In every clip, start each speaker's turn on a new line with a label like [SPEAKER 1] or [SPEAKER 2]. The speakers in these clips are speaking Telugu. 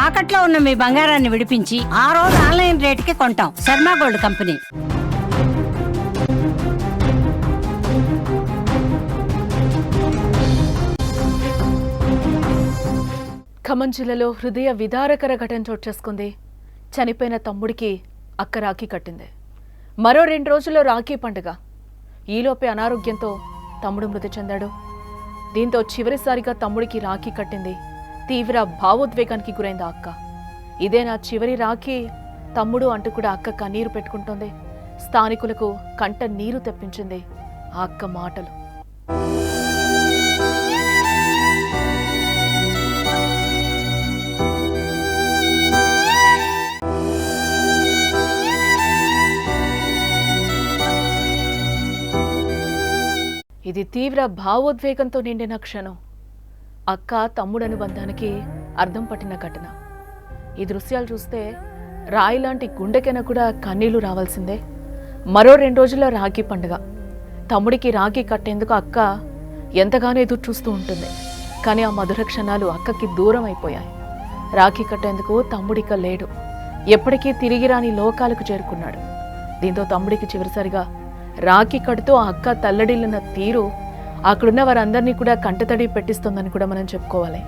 [SPEAKER 1] తాకట్లో ఉన్న మీ బంగారాన్ని విడిపించి ఆ రోజు ఆన్లైన్ రేటుకి కొంటాం. Sharma gold company.
[SPEAKER 2] ఖమ్మం జిల్లాలో హృదయ విదారకర ఘటన చోటు చేసుకుంది. చనిపోయిన తమ్ముడికి అక్క రాఖీ కట్టింది. మరో 2 రోజుల్లో రాఖీ పండుగ. ఈలోపే అనారోగ్యంతో తమ్ముడు మృతి చెందాడు. దీంతో చివరిసారిగా తమ్ముడికి రాఖీ కట్టింది. తీవ్ర భావోద్వేగానికి గురైంది ఆ అక్క. ఇదే నా చివరి రాఖీ తమ్ముడు అంటూ కూడా అక్క కన్నీరు పెట్టుకుంటోంది. స్థానికులకు కంట నీరు తెప్పించింది ఆ అక్క మాటలు. ఇది తీవ్ర భావోద్వేగంతో నిండిన క్షణం. అక్క తమ్ముడు అనుబంధానికి అర్థం పట్టిన ఘటన. ఈ దృశ్యాలు చూస్తే రాయి లాంటి గుండెకైనా కూడా కన్నీళ్లు రావాల్సిందే. మరో 2 రోజుల్లో రాఖీ పండుగ. తమ్ముడికి రాఖీ కట్టేందుకు అక్క ఎంతగానో ఎదురు చూస్తూ ఉంటుంది. కానీ ఆ మధుర క్షణాలు అక్కకి దూరం అయిపోయాయి. రాఖీ కట్టేందుకు తమ్ముడిక లేడు. ఎప్పటికీ తిరిగి రాని లోకాలకు చేరుకున్నాడు. దీంతో తమ్ముడికి చివరిసారిగా రాఖీ కడుతూ ఆ అక్క తల్లడిల్లిన తీరు అక్కడున్న వారందరినీ కూడా కంటతడి పెట్టిస్తుందని కూడా మనం చెప్పుకోవాలి.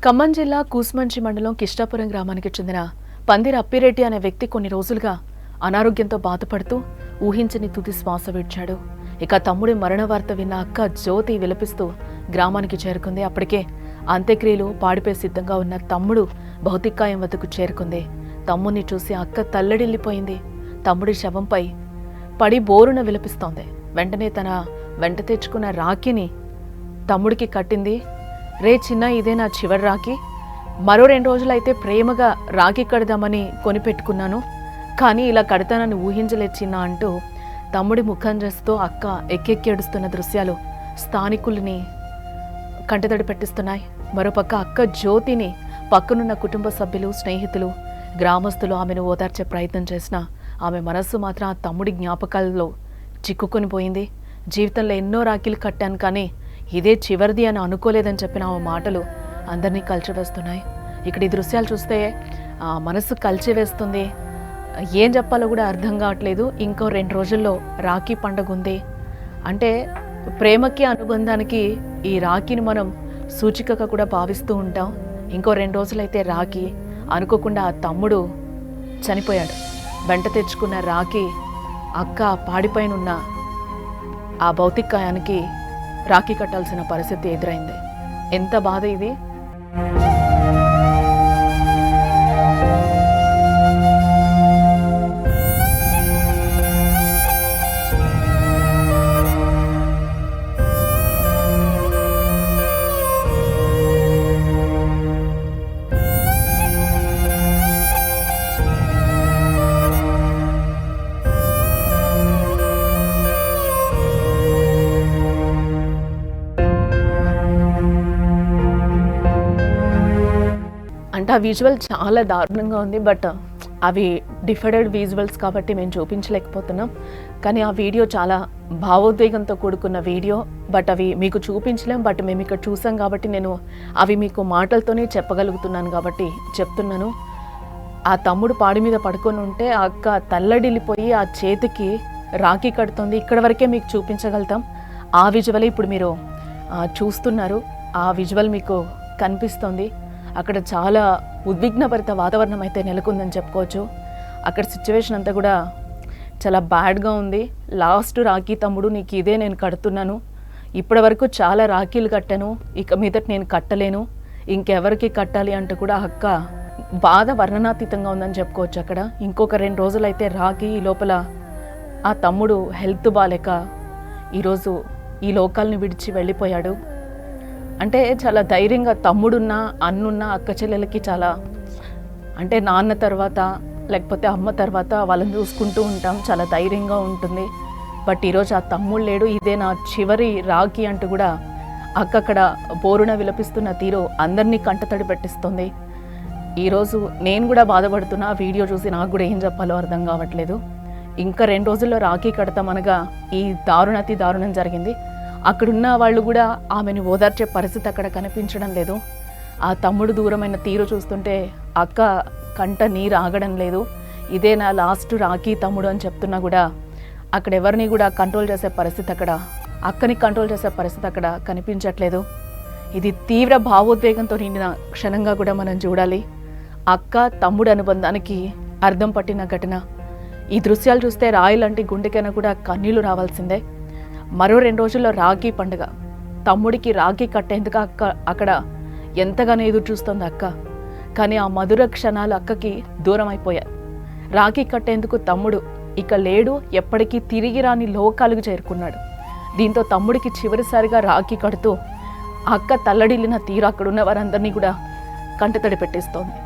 [SPEAKER 2] ఖమ్మం జిల్లా కూస్మంచి మండలం కిష్టాపురం గ్రామానికి చెందిన పందిరి అప్పిరెడ్డి అనే వ్యక్తి కొన్ని రోజులుగా అనారోగ్యంతో బాధపడుతూ ఊహించని తుది శ్వాస విడిచాడు. ఇక తమ్ముడి మరణ వార్త విన్న అక్క జ్యోతి విలపిస్తూ గ్రామానికి చేరుకుంది. అప్పటికే అంత్యక్రియలు పాడిపై సిద్ధంగా ఉన్న తమ్ముడు భౌతికాయం వద్దకు చేరుకుంది. తమ్ముడిని చూసి అక్క తల్లడిల్లిపోయింది. తమ్ముడి శవంపై పడి బోరున విలపిస్తోంది. వెంటనే తన వెంట తెచ్చుకున్న రాఖీని తమ్ముడికి కట్టింది. రే చిన్న, ఇదే నా చివరి రాఖీ. మరో 2 రోజులైతే ప్రేమగా రాఖీ కడదామని కొనిపెట్టుకున్నాను, కానీ ఇలా కడతానని ఊహించలేదు చిన్న అంటూ తమ్ముడి ముఖం చేస్తూ అక్క ఎక్కెక్కేడుస్తున్న దృశ్యాలు స్థానికుల్ని కంటతడి పెట్టిస్తున్నాయి. మరోపక్క అక్క జ్యోతిని పక్కనున్న కుటుంబ సభ్యులు, స్నేహితులు, గ్రామస్తులు ఆమెను ఓదార్చే ప్రయత్నం చేసినా ఆమె మనస్సు మాత్రం ఆ తమ్ముడి జ్ఞాపకాలలో చిక్కుకొని పోయింది. జీవితంలో ఎన్నో రాఖీలు కట్టాను, కానీ ఇదే చివరిది అని అనుకోలేదని చెప్పిన ఆమె మాటలు అందరినీ కలిచివేస్తున్నాయి. ఇక్కడ ఈ దృశ్యాలు చూస్తే మనస్సు కలిచివేస్తుంది. ఏం చెప్పాలో కూడా అర్థం కావట్లేదు. ఇంకో 2 రోజుల్లో రాఖీ పండుగ ఉంది. అంటే ప్రేమకి, అనుబంధానికి ఈ రాఖీని మనం సూచికగా కూడా భావిస్తూ ఉంటాం. ఇంకో 2 రోజులైతే రాఖీ. అనుకోకుండా ఆ తమ్ముడు చనిపోయాడు. వెంట తెచ్చుకున్న రాఖీ అక్క పాడిపైన ఉన్న ఆ భౌతికాయానికి రాఖీ కట్టాల్సిన పరిస్థితి ఎదురైంది. ఎంత బాధ ఇది. అంటే ఆ విజువల్ చాలా దారుణంగా ఉంది. బట్ అవి డిఫరెంట్ విజువల్స్ కాబట్టి మేము చూపించలేకపోతున్నాం. కానీ ఆ వీడియో చాలా భావోద్వేగంతో కూడుకున్న వీడియో. బట్ అవి మీకు చూపించలేం. బట్ మేము ఇక్కడ చూసాం కాబట్టి నేను అవి మీకు మాటలతోనే చెప్పగలుగుతున్నాను కాబట్టి చెప్తున్నాను. ఆ తమ్ముడు పాడి మీద పడుకొని ఉంటే ఆ అక్క తల్లడిల్లిపోయి ఆ చేతికి రాఖీ కడుతుంది. ఇక్కడ వరకే మీకు చూపించగలుగుతాం. ఆ విజువల్ ఇప్పుడు మీరు చూస్తున్నారు. ఆ విజువల్ మీకు కనిపిస్తుంది. అక్కడ చాలా ఉద్విగ్నభరిత వాతావరణం అయితే నెలకొందని చెప్పుకోవచ్చు. అక్కడ సిచ్యువేషన్ అంతా కూడా చాలా బ్యాడ్గా ఉంది. లాస్ట్ రాఖీ తమ్ముడు, నీకు ఇదే నేను కడుతున్నాను. ఇప్పటి వరకు చాలా రాఖీలు కట్టాను, ఇక మీదట నేను కట్టలేను, ఇంకెవరికి కట్టాలి అంటూ కూడా అక్క బాధ వర్ణనాతీతంగా ఉందని చెప్పుకోవచ్చు. అక్కడ ఇంకొక 2 రోజులైతే రాఖీ. ఈ లోపల ఆ తమ్ముడు హెల్త్ బాలేక ఈరోజు ఈ లోకాలను విడిచి వెళ్ళిపోయాడు. అంటే చాలా ధైర్యంగా తమ్ముడున్న, అన్నున్న, అక్క చెల్లెలకి చాలా, అంటే నాన్న తర్వాత లేకపోతే అమ్మ తర్వాత వాళ్ళని చూసుకుంటూ ఉంటాం, చాలా ధైర్యంగా ఉంటుంది. బట్ ఈరోజు ఆ తమ్ముడు లేడు. ఇదే నా చివరి రాఖీ అంటూ కూడా అక్క అక్కడ బోరున విలపిస్తున్న తీరు అందరినీ కంటతడి పెట్టిస్తుంది. ఈరోజు నేను కూడా బాధపడుతున్నా. వీడియో చూసి నాకు కూడా ఏం చెప్పాలో అర్థం కావట్లేదు. ఇంకా 2 రోజుల్లో రాఖీ కడతామనగా ఈ దారుణాతి దారుణం జరిగింది. అక్కడున్న వాళ్ళు కూడా ఆమెను ఓదార్చే పరిస్థితి అక్కడ కనిపించడం లేదు. ఆ తమ్ముడు దూరమైన తీరు చూస్తుంటే అక్క కంట నీరు ఆగడం లేదు. ఇదే నా లాస్ట్ రాఖీ తమ్ముడు అని చెప్తున్నా కూడా అక్కడ ఎవరిని కూడా కంట్రోల్ చేసే పరిస్థితి అక్కడ, అక్కని కంట్రోల్ చేసే పరిస్థితి అక్కడ కనిపించట్లేదు. ఇది తీవ్ర భావోద్వేగంతో నిండిన క్షణంగా కూడా మనం చూడాలి. అక్క తమ్ముడు అనుబంధానికి అర్థం పట్టిన ఘటన. ఈ దృశ్యాలు చూస్తే రాయిలాంటి గుండెకైనా కూడా కన్నీళ్లు రావాల్సిందే. మరో 2 రోజుల్లో రాఖీ పండుగ. తమ్ముడికి రాఖీ కట్టేందుకు అక్కడ ఎంతగానో ఎదురు చూస్తుంది అక్క. కానీ ఆ మధుర క్షణాలు అక్కకి దూరం అయిపోయాయి. రాఖీ కట్టేందుకు తమ్ముడు ఇక లేడు, ఎప్పటికీ తిరిగి రాని లోకాలకు చేరుకున్నాడు. దీంతో తమ్ముడికి చివరిసారిగా రాఖీ కడుతూ అక్క తల్లడిల్లిన తీరు అక్కడున్న వారందరినీ కూడా కంటతడి పెట్టిస్తోంది.